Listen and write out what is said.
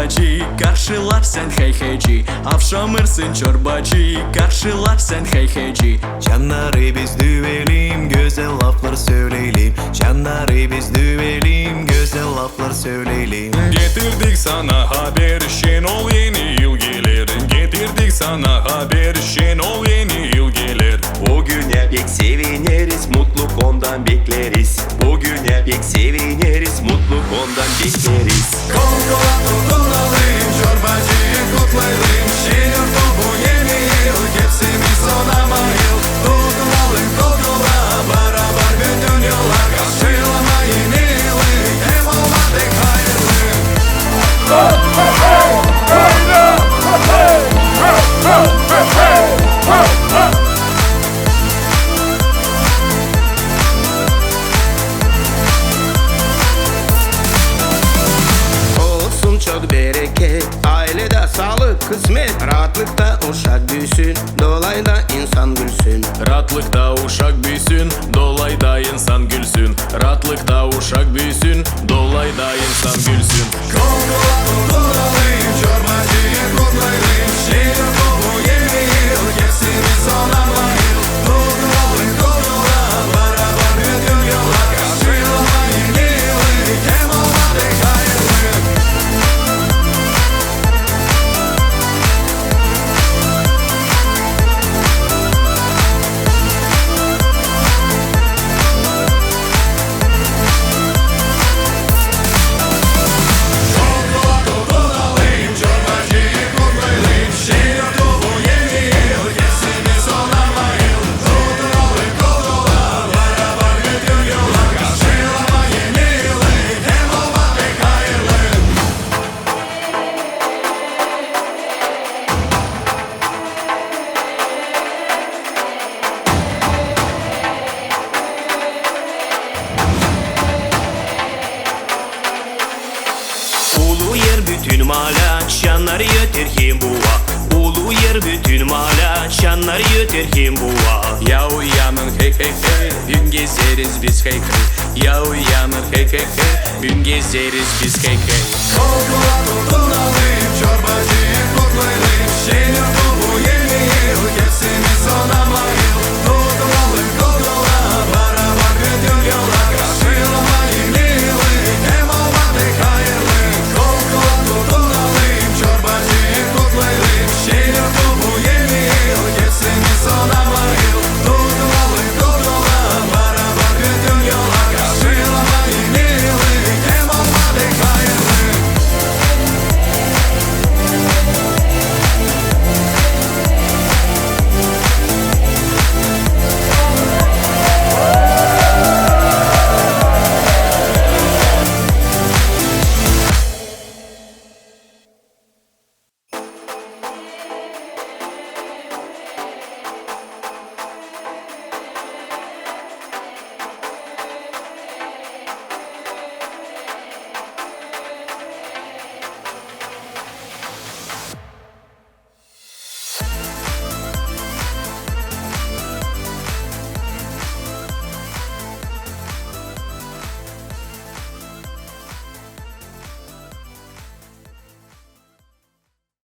çorbacı, karşılar sen hey heyci. Avşamırsın çorbacı, karşılar sen hey heyci. Canları biz düvelim, güzel laflar söyleyelim. Canları biz düvelim, güzel laflar söyleyelim. Getirdik sana haber, Şenol yeni yıl gelir. Getirdik sana haber, Şenol yeni yıl gelir. Bugüne pek seviniriz, mutluluk ondan bekleriz. Bugüne pek seviniriz, mutluluk ondan bekleriz. Kol kola tutunalım, çorbacıyı kutlayalım. Şirin bu yeni yıl, hepsimiz ona mayıl. Tutunalım kol kola, beraber bütün yollar. Karşılama yeni yılı, hem olmadık hayırlı. Olsun çok bereket, ailede sağlık, kısmet. Rahatlıkta uşak büyüsün, dolayda insan gülsün. Rahatlıkta uşak büyüsün, dolayda insan gülsün. Rahatlıkta uşak büyüsün, dolayda insan gülsün. Kol kola tutunalım, çorbacıyı kutlayalım. Şirin bu yeni yıl, hepsimiz ona mayıl. Tutunalım kol kola, beraber bütün yollar. Karşılama yeni yılı, hem olmadık hayırlı. Ulu yer bütün mala, şanlar yeter kim buva. Ulu yer bütün mala, şanlar yeter kim buva. Ya uyanın hey hey hey, gün gezeriz biz hey hey. Ya uyanın hey hey hey, gün gezeriz biz hey hey. Kol kola tutunalım, çorbacı